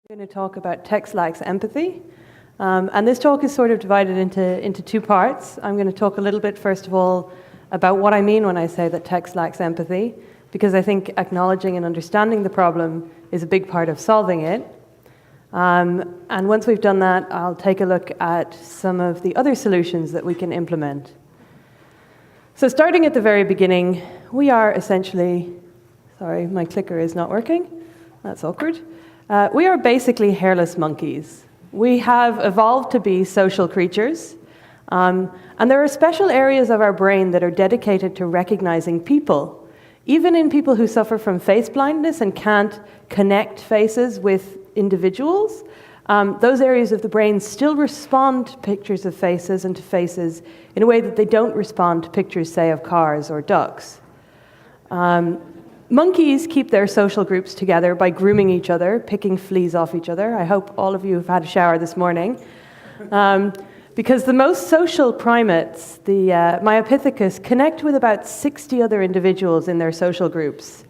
I'm going to talk about text lacks empathy. And this talk is sort of divided into two parts. I'm going to talk a little bit, first of all, about what I mean when I say that text lacks empathy, because I think acknowledging and understanding the problem is a big part of solving it. And once we've done that, I'll take a look at some of the other solutions that we can implement. So starting at the very beginning, we are essentially, sorry, my clicker is not working. That's awkward. We are basically hairless monkeys. We have evolved to be social creatures, and there are special areas of our brain that are dedicated to recognizing people. Even in people who suffer from face blindness and can't connect faces with individuals, those areas of the brain still respond to pictures of faces and to faces in a way that they don't respond to pictures, say, of cars or ducks. Monkeys keep their social groups together by grooming each other, picking fleas off each other. I hope all of you have had a shower this morning. Because the most social primates, the Myopithecus, connect with about 60 other individuals in their social groups.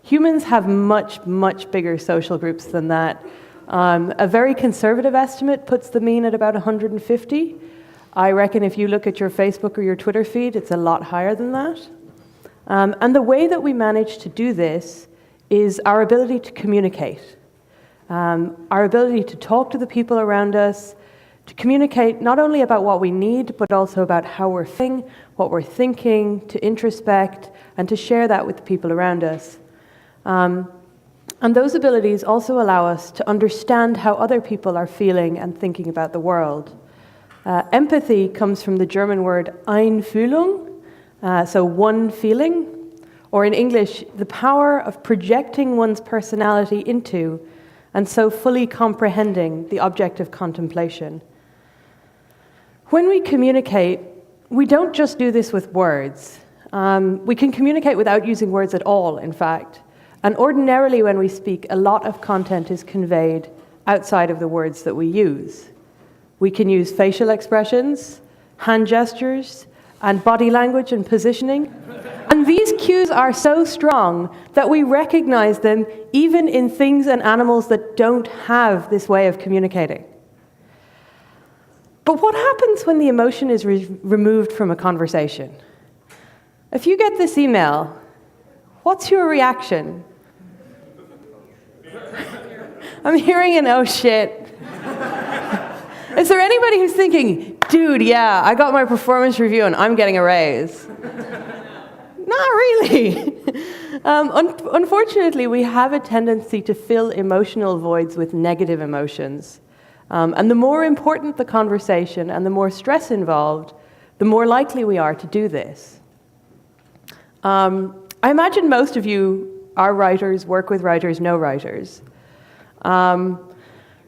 Humans have much, much bigger social groups than that. A very conservative estimate puts the mean at about 150. I reckon if you look at your Facebook or your Twitter feed, it's a lot higher than that. And the way that we manage to do this is our ability to communicate, our ability to talk to the people around us, to communicate not only about what we need, but also about how we're feeling, what we're thinking, to introspect, and to share that with the people around us. And those abilities also allow us to understand how other people are feeling and thinking about the world. Empathy comes from the German word Einfühlung, so one feeling, or in English, the power of projecting one's personality into and so fully comprehending the object of contemplation. When we communicate, we don't just do this with words. We can communicate without using words at all, in fact. And ordinarily when we speak, a lot of content is conveyed outside of the words that we use. We can use facial expressions, hand gestures, and body language and positioning. And these cues are so strong that we recognize them even in things and animals that don't have this way of communicating. But what happens when the emotion is removed from a conversation? If you get this email, what's your reaction? I'm hearing an oh shit. Is there anybody who's thinking, dude, yeah, I got my performance review and I'm getting a raise? Not really. Unfortunately, we have a tendency to fill emotional voids with negative emotions. And the more important the conversation and the more stress involved, the more likely we are to do this. I imagine most of you are writers, work with writers, know writers.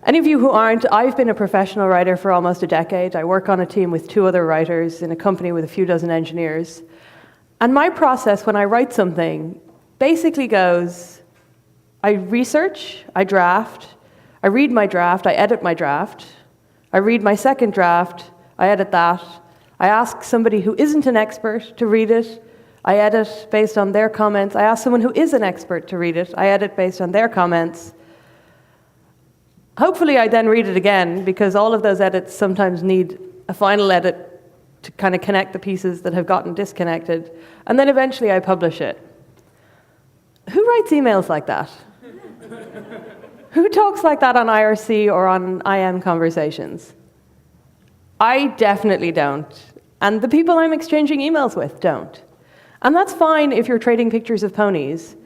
Any of you who aren't, I've been a professional writer for almost a decade. I work on a team with 2 other writers in a company with a few dozen engineers. And my process when I write something basically goes, I research, I draft, I read my draft, I edit my draft, I read my second draft, I edit that, I ask somebody who isn't an expert to read it, I edit based on their comments, I ask someone who is an expert to read it, I edit based on their comments. Hopefully I then read it again, because all of those edits sometimes need a final edit to kind of connect the pieces that have gotten disconnected, and then eventually I publish it. Who writes emails like that? Who talks like that on IRC or on IM conversations? I definitely don't, and the people I'm exchanging emails with don't. And that's fine if you're trading pictures of ponies.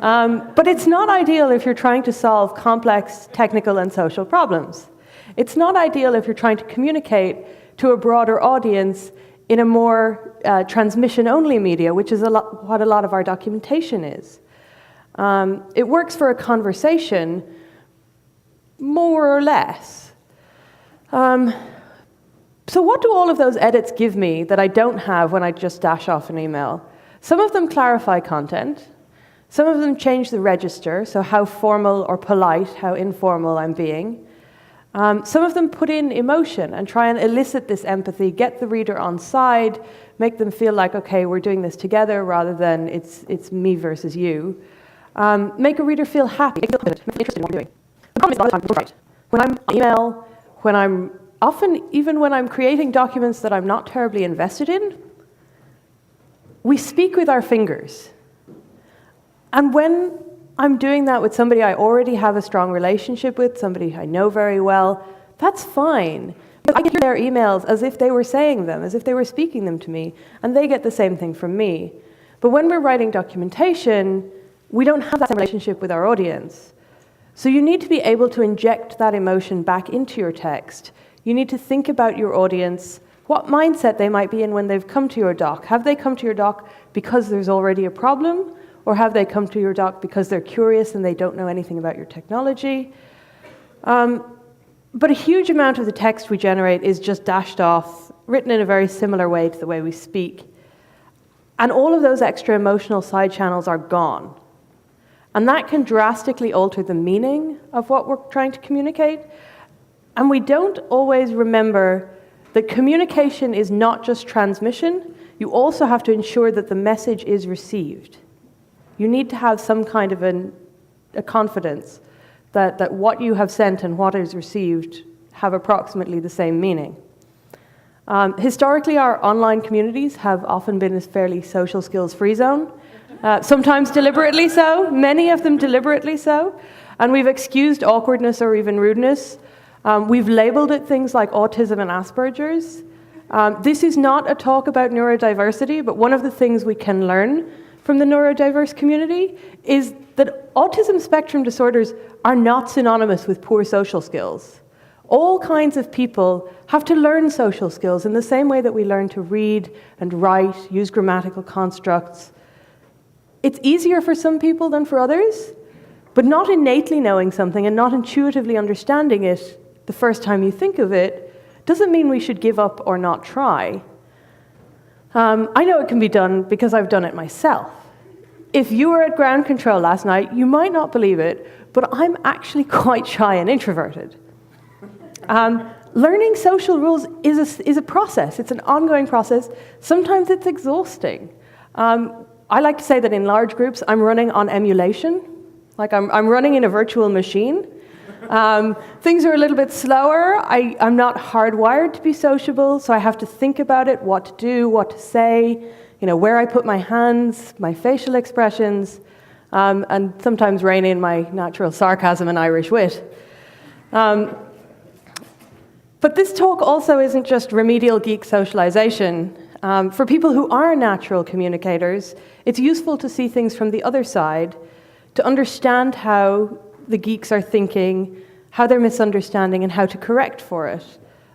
But it's not ideal if you're trying to solve complex technical and social problems. It's not ideal if you're trying to communicate to a broader audience in a more transmission-only media, which is what a lot of our documentation is. It works for a conversation, more or less. So what do all of those edits give me that I don't have when I just dash off an email? Some of them clarify content. Some of them change the register, so how formal or polite, how informal I'm being. Some of them put in emotion and try and elicit this empathy, get the reader on side, make them feel like, okay, we're doing this together rather than it's me versus you. Make a reader feel happy, make them feel interested in what we're doing. The problem is a lot of times I'm right. When I'm on email, even when I'm creating documents that I'm not terribly invested in, we speak with our fingers. And when I'm doing that with somebody I already have a strong relationship with, somebody I know very well, that's fine. But I get their emails as if they were saying them, as if they were speaking them to me, and they get the same thing from me. But when we're writing documentation, we don't have that same relationship with our audience. So you need to be able to inject that emotion back into your text. You need to think about your audience, what mindset they might be in when they've come to your doc. Have they come to your doc because there's already a problem? Or have they come to your doc because they're curious and they don't know anything about your technology? But a huge amount of the text we generate is just dashed off, written in a very similar way to the way we speak. And all of those extra emotional side channels are gone. And that can drastically alter the meaning of what we're trying to communicate. And we don't always remember that communication is not just transmission. You also have to ensure that the message is received. You need to have some kind of a confidence that what you have sent and what is received have approximately the same meaning. Historically, our online communities have often been a fairly social skills free zone, sometimes deliberately so, many of them deliberately so, and we've excused awkwardness or even rudeness. We've labeled it things like autism and Asperger's. This is not a talk about neurodiversity, but one of the things we can learn from the neurodiverse community is that autism spectrum disorders are not synonymous with poor social skills. All kinds of people have to learn social skills in the same way that we learn to read and write, use grammatical constructs. It's easier for some people than for others, but not innately knowing something and not intuitively understanding it the first time you think of it doesn't mean we should give up or not try. I know it can be done because I've done it myself. If you were at ground control last night, you might not believe it, but I'm actually quite shy and introverted. Learning social rules is a process. It's an ongoing process. Sometimes it's exhausting. I like to say that in large groups, I'm running on emulation. Like I'm running in a virtual machine. Things are a little bit slower. I'm not hardwired to be sociable, so I have to think about it, what to do, what to say, where I put my hands, my facial expressions, and sometimes rein in my natural sarcasm and Irish wit. But this talk also isn't just remedial geek socialization. For people who are natural communicators, it's useful to see things from the other side, to understand how the geeks are thinking, how they're misunderstanding, and how to correct for it,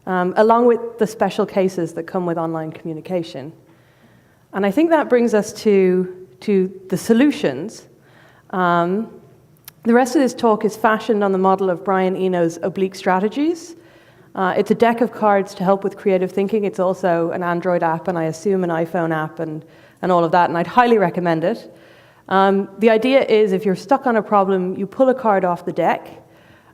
along with the special cases that come with online communication. And I think that brings us to the solutions. The rest of this talk is fashioned on the model of Brian Eno's oblique strategies. It's a deck of cards to help with creative thinking. It's also an Android app, and I assume an iPhone app, and all of that, and I'd highly recommend it. The idea is if you're stuck on a problem, you pull a card off the deck,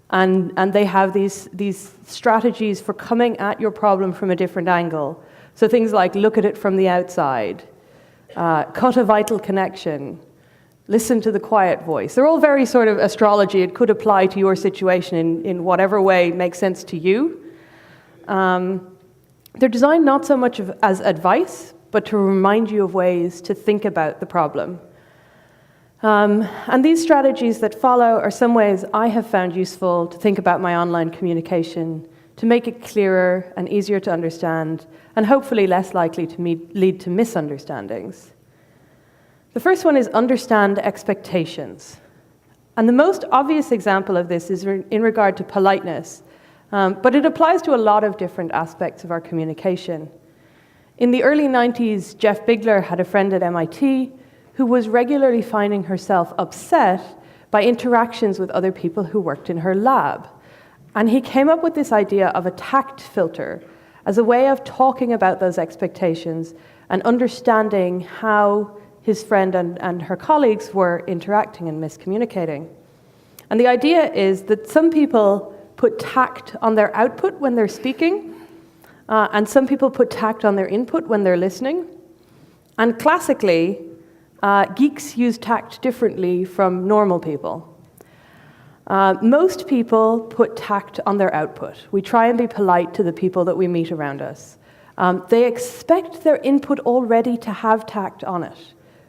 and they have these strategies for coming at your problem from a different angle. So things like look at it from the outside, cut a vital connection, listen to the quiet voice. They're all very sort of astrology. It could apply to your situation in whatever way makes sense to you. They're designed not so much as advice, but to remind you of ways to think about the problem. And these strategies that follow are some ways I have found useful to think about my online communication, to make it clearer and easier to understand, and hopefully less likely to lead to misunderstandings. The first one is understand expectations. And the most obvious example of this is in regard to politeness, but it applies to a lot of different aspects of our communication. In the early 90s, Jeff Bigler had a friend at MIT who was regularly finding herself upset by interactions with other people who worked in her lab. And he came up with this idea of a tact filter as a way of talking about those expectations and understanding how his friend and her colleagues were interacting and miscommunicating. And the idea is that some people put tact on their output when they're speaking, and some people put tact on their input when they're listening. And classically, geeks use tact differently from normal people. Most people put tact on their output. We try and be polite to the people that we meet around us. They expect their input already to have tact on it.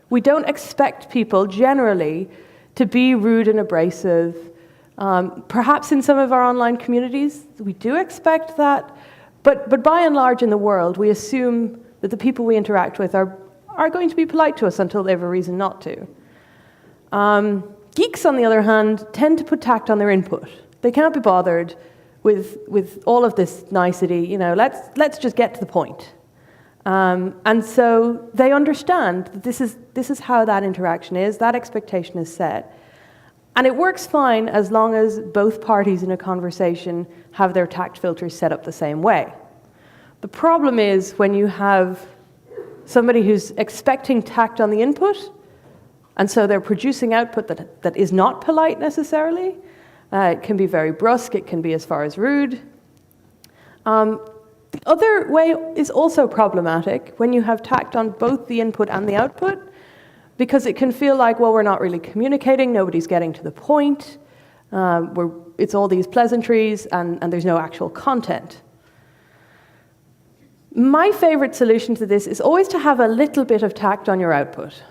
We don't expect people, generally, to be rude and abrasive. Perhaps in some of our online communities, we do expect that. But by and large in the world, we assume that the people we interact with are going to be polite to us until they have a reason not to. Geeks, on the other hand, tend to put tact on their input. They can't be bothered with all of this nicety. Let's just get to the point. And so they understand that this is how that interaction is, that expectation is set. And it works fine as long as both parties in a conversation have their tact filters set up the same way. The problem is when you have somebody who's expecting tact on the input, and so they're producing output that is not polite necessarily. It can be very brusque, it can be as far as rude. The other way is also problematic when you have tact on both the input and the output, because it can feel like, well, we're not really communicating, nobody's getting to the point, it's all these pleasantries, and there's no actual content. My favorite solution to this is always to have a little bit of tact on your output.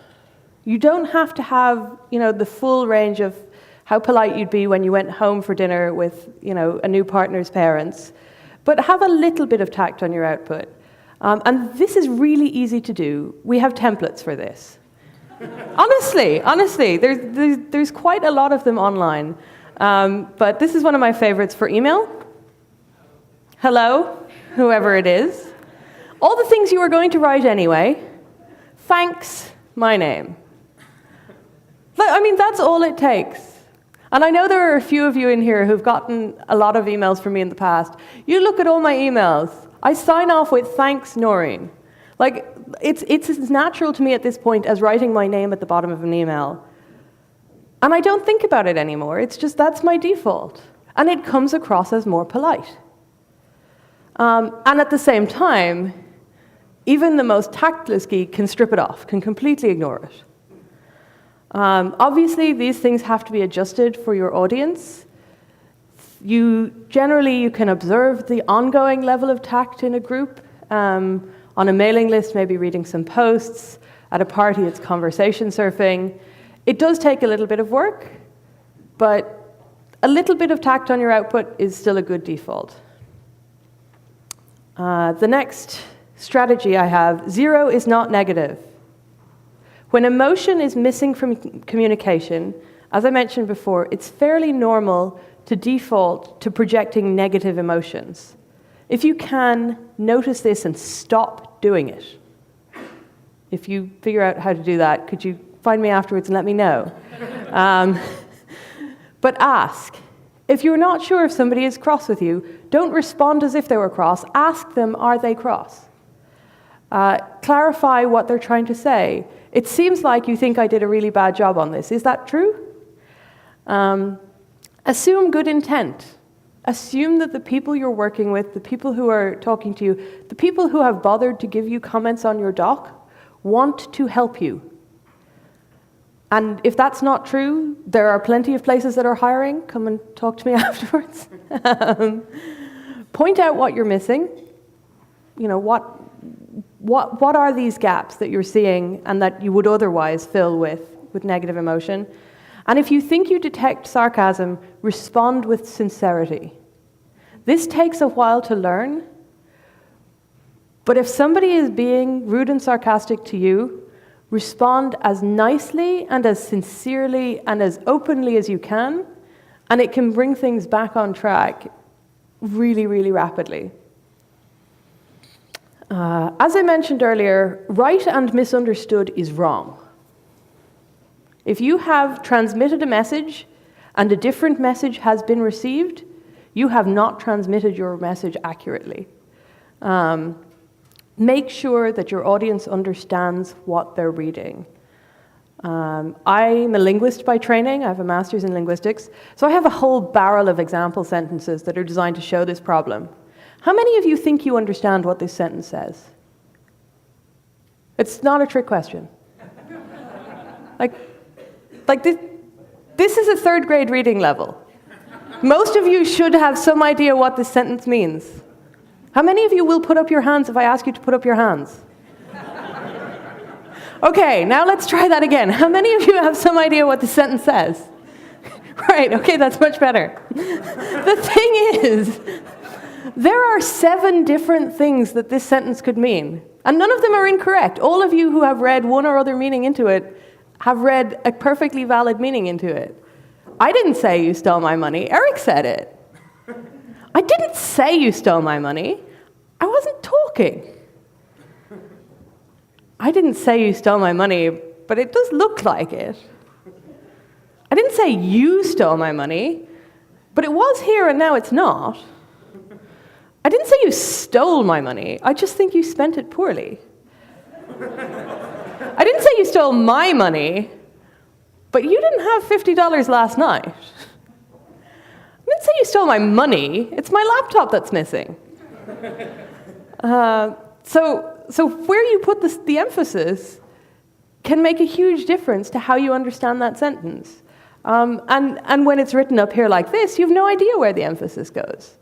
You don't have to have, the full range of how polite you'd be when you went home for dinner with, a new partner's parents, but have a little bit of tact on your output. And this is really easy to do. We have templates for this. Honestly, there's quite a lot of them online. But this is one of my favorites for email. Hello, whoever it is. All the things you were going to write anyway. Thanks, my name. That's all it takes. And I know there are a few of you in here who've gotten a lot of emails from me in the past. You look at all my emails. I sign off with, thanks, Noirin. It's as natural to me at this point as writing my name at the bottom of an email. And I don't think about it anymore. It's just, that's my default. And it comes across as more polite. And at the same time, even the most tactless geek can strip it off, can completely ignore it. Obviously, these things have to be adjusted for your audience. Generally, you can observe the ongoing level of tact in a group. On a mailing list, maybe reading some posts. At a party, it's conversation surfing. It does take a little bit of work, but a little bit of tact on your output is still a good default. The next strategy I have, 0 is not negative. When emotion is missing from communication, as I mentioned before, it's fairly normal to default to projecting negative emotions. If you can, notice this and stop doing it. If you figure out how to do that, could you find me afterwards and let me know? But ask. If you're not sure if somebody is cross with you, don't respond as if they were cross. Ask them, are they cross? Clarify what they're trying to say. It seems like you think I did a really bad job on this. Is that true? Assume good intent. Assume that the people you're working with, the people who are talking to you, the people who have bothered to give you comments on your doc, want to help you. And if that's not true, there are plenty of places that are hiring. Come and talk to me afterwards. Point out what you're missing. What are these gaps that you're seeing and that you would otherwise fill with negative emotion? And if you think you detect sarcasm, respond with sincerity. This takes a while to learn, but if somebody is being rude and sarcastic to you, respond as nicely and as sincerely and as openly as you can, and it can bring things back on track really, really rapidly. As I mentioned earlier, right and misunderstood is wrong. If you have transmitted a message and a different message has been received, you have not transmitted your message accurately. Make sure that your audience understands what they're reading. I'm a linguist by training. I have a master's in linguistics. So I have a whole barrel of example sentences that are designed to show this problem. How many of you think you understand what this sentence says? It's not a trick question. Like this is a third grade reading level. Most of you should have some idea what this sentence means. How many of you will put up your hands if I ask you to put up your hands? Okay, now let's try that again. How many of you have some idea what the sentence says? Right, okay, that's much better. The thing is, there are 7 different things that this sentence could mean, and none of them are incorrect. All of you who have read one or other meaning into it have read a perfectly valid meaning into it. I didn't say you stole my money. Eric said it. I didn't say you stole my money. I wasn't talking. I didn't say you stole my money, but it does look like it. I didn't say you stole my money, but it was here and now it's not. I didn't say you stole my money. I just think you spent it poorly. I didn't say you stole my money, but you didn't have $50 last night. I didn't say you stole my money. It's my laptop that's missing. So where you put the emphasis can make a huge difference to how you understand that sentence. And when it's written up here like this, you have no idea where the emphasis goes.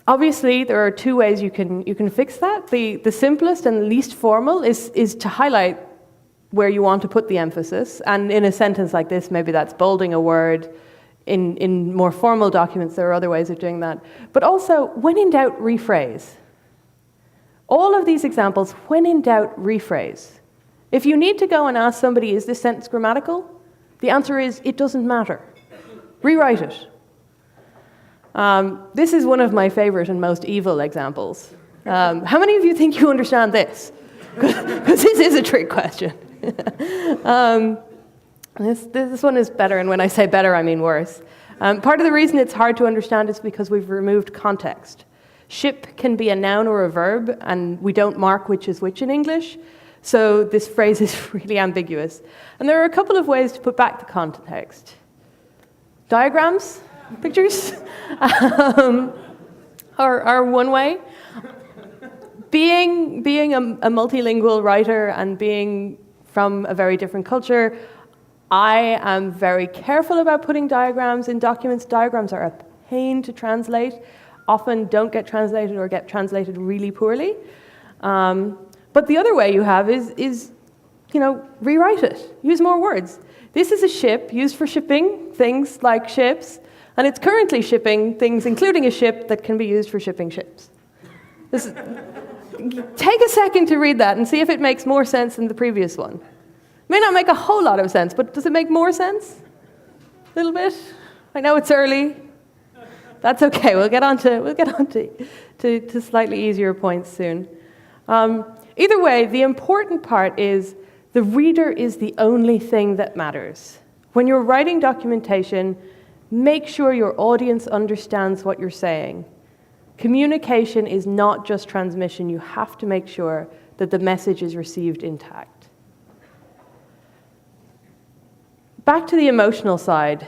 Obviously, there are 2 ways you can fix that. The simplest and least formal is to highlight where you want to put the emphasis. And in a sentence like this, maybe that's bolding a word. In more formal documents, there are other ways of doing that. But also, when in doubt, rephrase. All of these examples, when in doubt, rephrase. If you need to go and ask somebody, is this sentence grammatical? The answer is, it doesn't matter. Rewrite it. This is one of my favorite and most evil examples. How many of you think you understand this? Because this is a trick question. This one is better, and when I say better, I mean worse. Part of the reason it's hard to understand is because we've removed context. Ship can be a noun or a verb, and we don't mark which is which in English, so this phrase is really ambiguous. And there are a couple of ways to put back the context. Diagrams, pictures, are one way. Being a multilingual writer and being from a very different culture, I am very careful about putting diagrams in documents. Diagrams are a pain to translate, often don't get translated or get translated really poorly. But the other way you have is rewrite it. Use more words. This is a ship used for shipping things like ships, and it's currently shipping things, including a ship that can be used for shipping ships. Take a second to read that and see if it makes more sense than the previous one. It may not make a whole lot of sense, but does it make more sense? A little bit? I know it's early. That's okay. We'll get on to slightly easier points soon. Either way, the important part is the reader is the only thing that matters. When you're writing documentation, make sure your audience understands what you're saying. Communication is not just transmission. You have to make sure that the message is received intact. Back to the emotional side.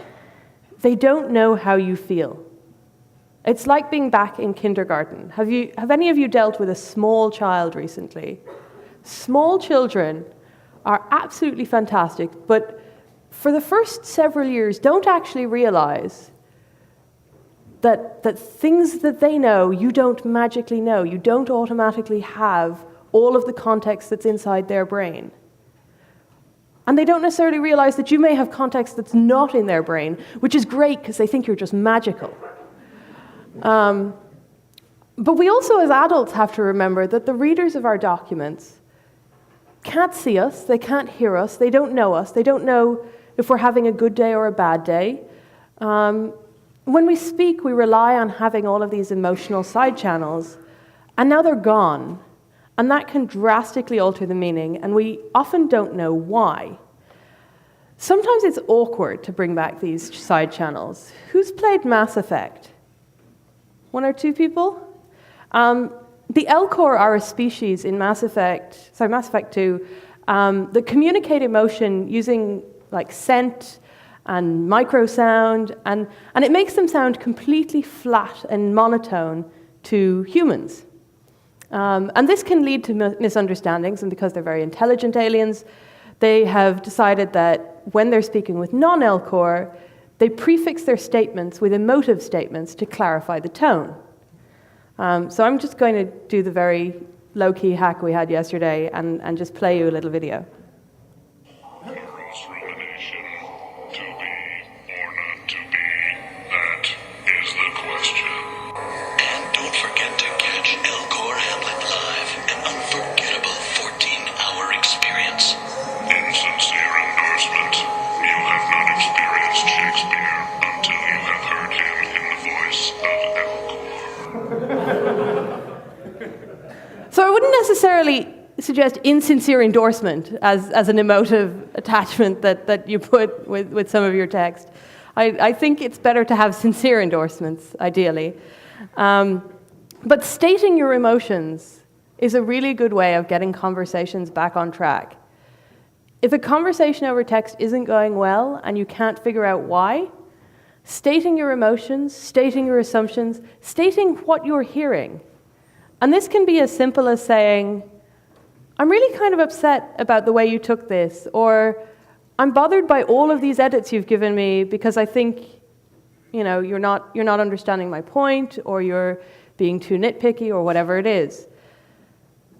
They don't know how you feel. It's like being back in kindergarten. Have any of you dealt with a small child recently? Small children are absolutely fantastic, but for the first several years don't actually realize that things that they know, you don't magically know. You don't automatically have all of the context that's inside their brain. And they don't necessarily realize that you may have context that's not in their brain, which is great because they think you're just magical. But we also, as adults, have to remember that the readers of our documents can't see us, they can't hear us, they don't know us, they don't know if we're having a good day or a bad day. When we speak, we rely on having all of these emotional side channels, and now they're gone. And that can drastically alter the meaning, and we often don't know why. Sometimes it's awkward to bring back these side channels. Who's played Mass Effect? 1 or 2 people? The Elcor are a species in Mass Effect 2, that communicate emotion using like scent and microsound, and it makes them sound completely flat and monotone to humans. And this can lead to misunderstandings, and because they're very intelligent aliens, they have decided that when they're speaking with non-Elcor, they prefix their statements with emotive statements to clarify the tone. So I'm just going to do the very low-key hack we had yesterday and just play you a little video. Cross-rumination, to be or not to be, that is the question. And don't forget to catch Elcor Hamlet live, an unforgettable 14-hour experience. Insincere endorsement. You have not experienced Shakespeare until you have heard him in the voice of Elcor. So I wouldn't necessarily suggest insincere endorsement as an emotive attachment that you put with some of your text. I think it's better to have sincere endorsements, ideally. But stating your emotions is a really good way of getting conversations back on track. If a conversation over text isn't going well and you can't figure out why, stating your emotions, stating your assumptions, stating what you're hearing. And this can be as simple as saying, I'm really kind of upset about the way you took this, or I'm bothered by all of these edits you've given me because I think, you're not understanding my point, or you're being too nitpicky, or whatever it is.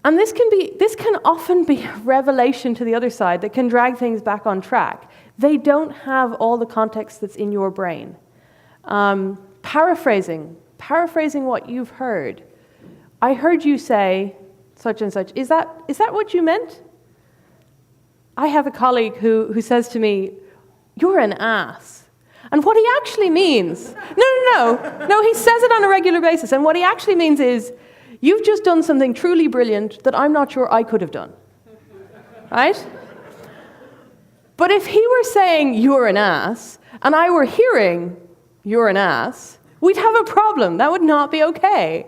And this can often be a revelation to the other side that can drag things back on track. They don't have all the context that's in your brain. Paraphrasing what you've heard. I heard you say such and such. Is that what you meant? I have a colleague who says to me, "You're an ass." And what he actually means, no, he says it on a regular basis. And what he actually means is, you've just done something truly brilliant that I'm not sure I could have done. Right? But if he were saying, "You're an ass," and I were hearing, "You're an ass," we'd have a problem. That would not be okay.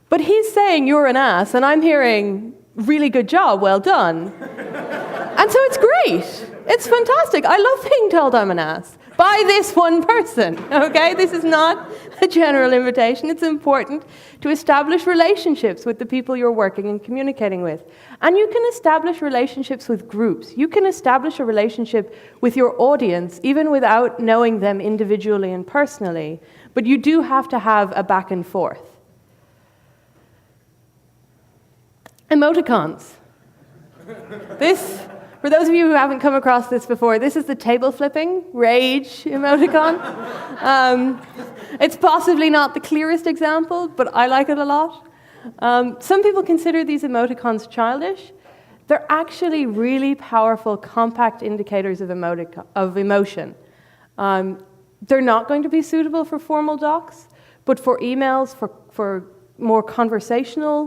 But he's saying, "You're an ass," and I'm hearing, "Really good job, well done." And so it's great. It's fantastic. I love being told I'm an ass by this one person, okay? This is not a general invitation. It's important to establish relationships with the people you're working and communicating with. And you can establish relationships with groups. You can establish a relationship with your audience even without knowing them individually and personally. But you do have to have a back and forth. Emoticons. This, for those of you who haven't come across this before, this is the table flipping rage emoticon. It's possibly not the clearest example, but I like it a lot. Some people consider these emoticons childish. They're actually really powerful, compact indicators of emotion. They're not going to be suitable for formal docs, but for emails, for more conversational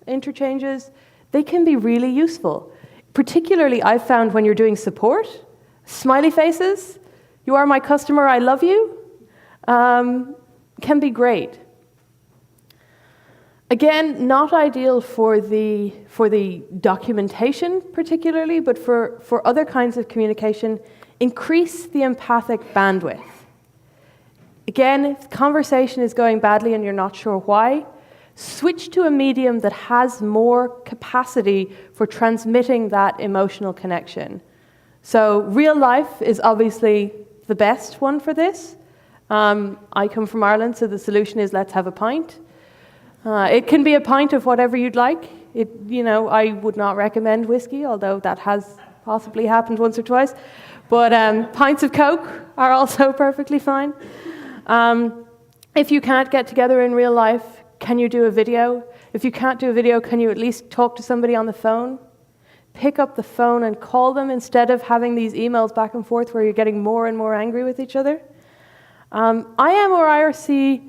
interchanges, they can be really useful. Particularly, I've found when you're doing support, smiley faces, "You are my customer, I love you," can be great. Again, not ideal for the documentation particularly, but for other kinds of communication, increase the empathic bandwidth. Again, if the conversation is going badly and you're not sure why, switch to a medium that has more capacity for transmitting that emotional connection. So real life is obviously the best one for this. I come from Ireland, so the solution is let's have a pint. It can be a pint of whatever you'd like. I would not recommend whiskey, although that has possibly happened once or twice. But pints of Coke are also perfectly fine. If you can't get together in real life, can you do a video? If you can't do a video, can you at least talk to somebody on the phone? Pick up the phone and call them instead of having these emails back and forth where you're getting more and more angry with each other. IM or IRC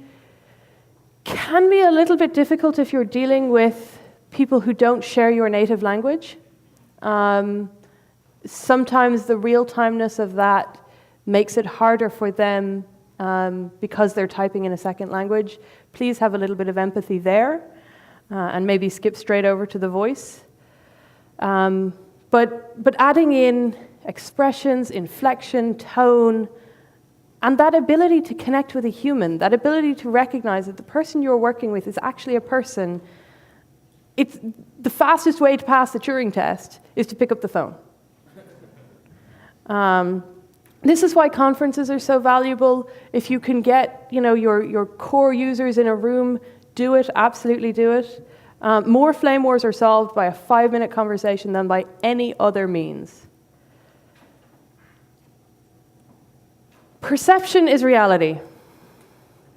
can be a little bit difficult if you're dealing with people who don't share your native language. Sometimes the real-timeness of that makes it harder for them because they're typing in a second language. Please have a little bit of empathy there and maybe skip straight over to the voice. But adding in expressions, inflection, tone, and that ability to connect with a human, that ability to recognize that the person you're working with is actually a person, it's the fastest way to pass the Turing test is to pick up the phone. This is why conferences are so valuable. If you can get, your core users in a room, do it, absolutely do it. More flame wars are solved by a 5-minute conversation than by any other means. Perception is reality.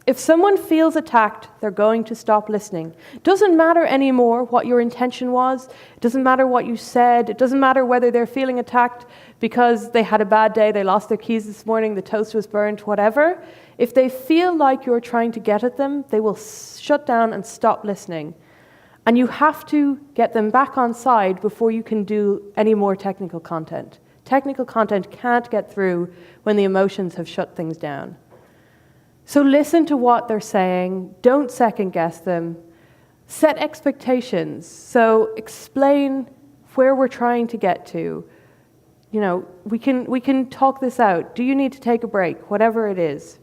If someone feels attacked, they're going to stop listening. It doesn't matter anymore what your intention was. It doesn't matter what you said. It doesn't matter whether they're feeling attacked because they had a bad day, they lost their keys this morning, the toast was burnt, whatever. If they feel like you're trying to get at them, they will shut down and stop listening. And you have to get them back on side before you can do any more technical content. Technical content can't get through when the emotions have shut things down. So listen to what they're saying, don't second guess them, set expectations. So explain where we're trying to get to. We can talk this out. Do you need to take a break? Whatever it is.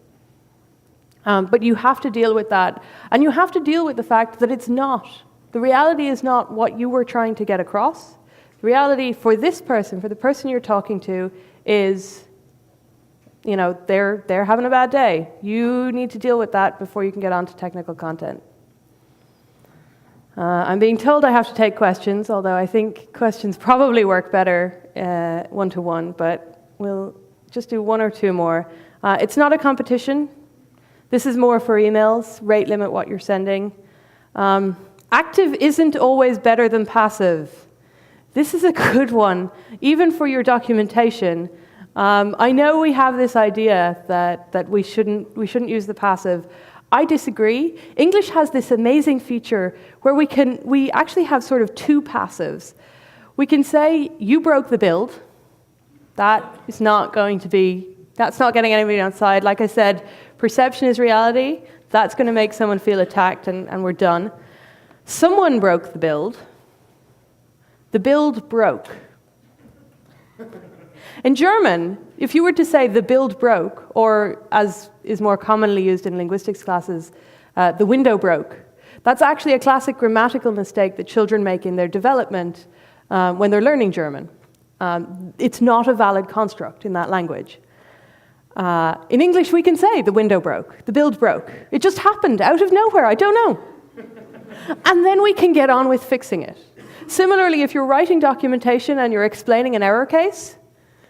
But you have to deal with that. And you have to deal with the fact that it's not. The reality is not what you were trying to get across. The reality for this person, for the person you're talking to, is they're having a bad day. You need to deal with that before you can get on to technical content. I'm being told I have to take questions, although I think questions probably work better one-to-one, but we'll just do 1 or 2 more. It's not a competition. This is more for emails. Rate limit what you're sending. Active isn't always better than passive. This is a good one, even for your documentation. I know we have this idea that we shouldn't use the passive. I disagree. English has this amazing feature where we actually have sort of 2 passives. We can say, you broke the build. That's not getting anybody on side. Like I said, perception is reality. That's going to make someone feel attacked and we're done. Someone broke the build. The build broke. In German, if you were to say the build broke, or as is more commonly used in linguistics classes, the window broke, that's actually a classic grammatical mistake that children make in their development when they're learning German. It's not a valid construct in that language. In English, we can say the window broke, the build broke. It just happened out of nowhere, I don't know. And then we can get on with fixing it. Similarly, if you're writing documentation and you're explaining an error case,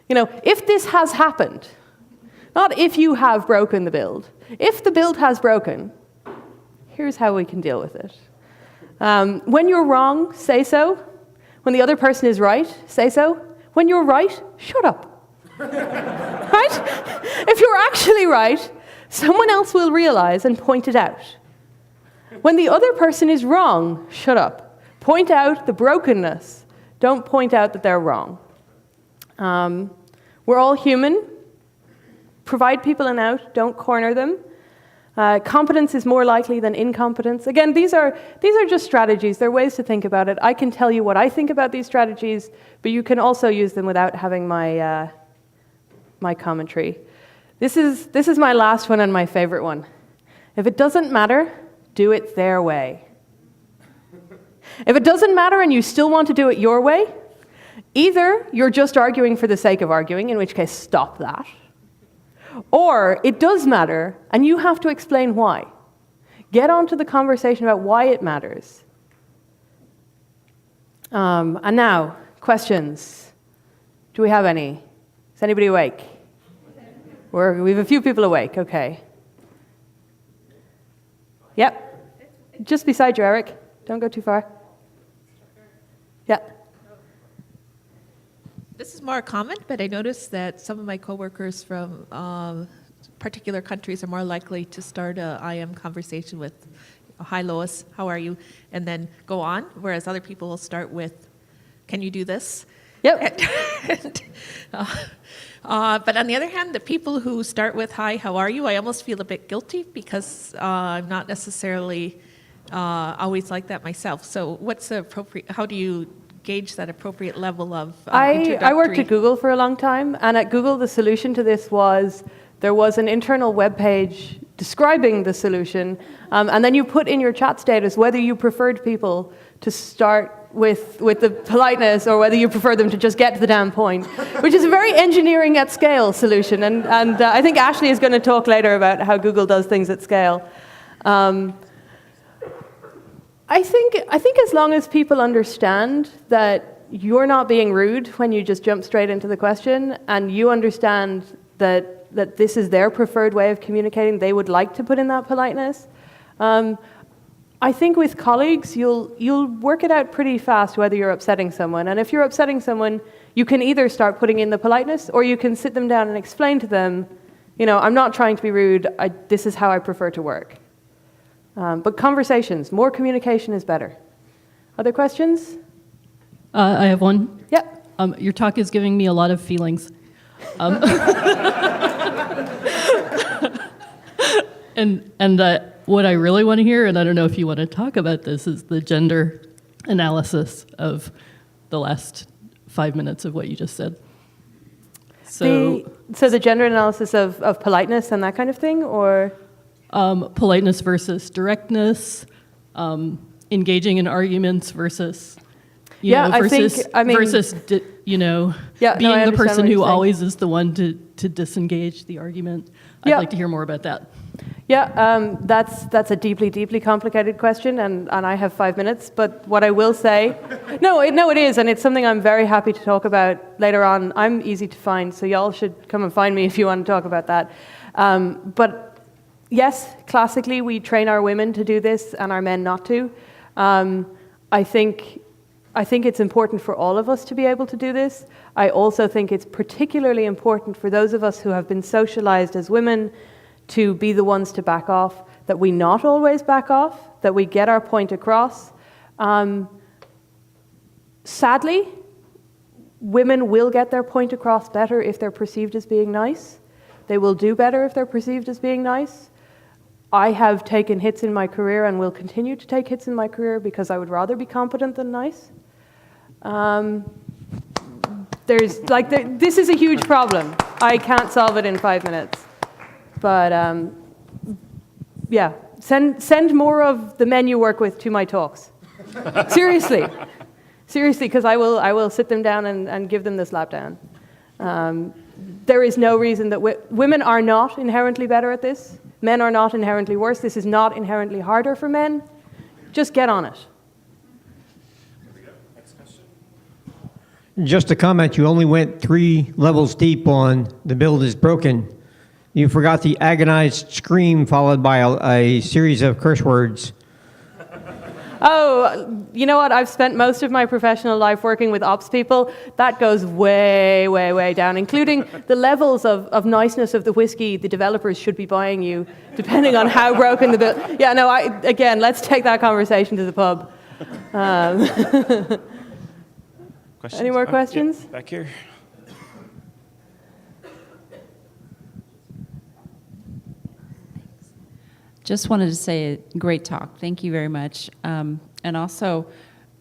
if this has happened, not if you have broken the build, if the build has broken, here's how we can deal with it. When you're wrong, say so. When the other person is right, say so. When you're right, shut up. Right? If you're actually right, someone else will realize and point it out. When the other person is wrong, shut up. Point out the brokenness. Don't point out that they're wrong. We're all human. Provide people an out. Don't corner them. Competence is more likely than incompetence. Again, these are just strategies. They're ways to think about it. I can tell you what I think about these strategies, but you can also use them without having my my commentary. This is my last one and my favorite one. If it doesn't matter, do it their way. If it doesn't matter and you still want to do it your way, either you're just arguing for the sake of arguing, in which case stop that, or it does matter and you have to explain why. Get on to the conversation about why it matters. And now, questions. Do we have any? Is anybody awake? We have a few people awake, okay. Yep. Just beside you, Eric. Don't go too far. Yeah. This is more a comment, but I noticed that some of my coworkers from particular countries are more likely to start a IM conversation with, "Hi Lois, how are you?" and then go on, whereas other people will start with, "Can you do this?" Yep. But on the other hand, the people who start with, "Hi, how are you?" I almost feel a bit guilty because I'm not necessarily always like that myself. So what's the appropriate, how do you gauge that appropriate level of introductory? I worked at Google for a long time, and at Google the solution to this was there was an internal web page describing the solution, and then you put in your chat status whether you preferred people to start with the politeness or whether you prefer them to just get to the damn point, which is a very engineering at scale solution. And I think Ashley is going to talk later about how Google does things at scale. I think as long as people understand that you're not being rude when you just jump straight into the question, and you understand that this is their preferred way of communicating, they would like to put in that politeness. I think with colleagues, you'll work it out pretty fast whether you're upsetting someone. And if you're upsetting someone, you can either start putting in the politeness, or you can sit them down and explain to them, I'm not trying to be rude. This is how I prefer to work. But conversations, more communication is better. Other questions? I have one. Yeah. Your talk is giving me a lot of feelings. And what I really want to hear, and I don't know if you want to talk about this, is the gender analysis of the last 5 minutes of what you just said. So the gender analysis of politeness and that kind of thing, or? Politeness versus directness, engaging in arguments versus, versus being the person who always is the one to disengage the argument. I'd like to hear more about that. Yeah, that's a deeply, deeply complicated question, and I have 5 minutes. But what I will say, no, it is, and it's something I'm very happy to talk about later on. I'm easy to find, so y'all should come and find me if you want to talk about that. But yes, classically, we train our women to do this and our men not to. I think it's important for all of us to be able to do this. I also think it's particularly important for those of us who have been socialized as women to be the ones to back off, that we not always back off, that we get our point across. Sadly, women will get their point across better if they're perceived as being nice. They will do better if they're perceived as being nice. I have taken hits in my career and will continue to take hits in my career because I would rather be competent than nice. This is a huge problem. I can't solve it in 5 minutes. But send more of the men you work with to my talks. Seriously, because I will sit them down and give them the slap down. There is no reason that women are not inherently better at this. Men are not inherently worse. This is not inherently harder for men. Just get on it. Just a comment, you only went 3 levels deep on the build is broken. You forgot the agonized scream followed by a series of curse words. Oh, you know what? I've spent most of my professional life working with ops people. That goes way, way, way down, including the levels of niceness of the whiskey the developers should be buying you, depending on how broken the build. Yeah, no, again, let's take that conversation to the pub. Any more questions? Yeah, back here. Just wanted to say a great talk. Thank you very much. And also,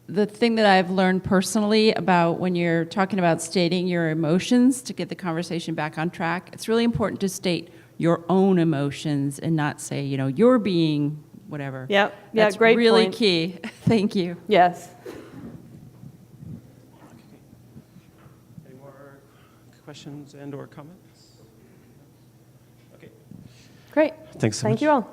the thing that I've learned personally about when you're talking about stating your emotions to get the conversation back on track, it's really important to state your own emotions and not say, you're being whatever. Yeah, That's great really point. key. Thank you. Yes. Any more questions and/or comments? Okay. Great. Thanks so much. Thank you all.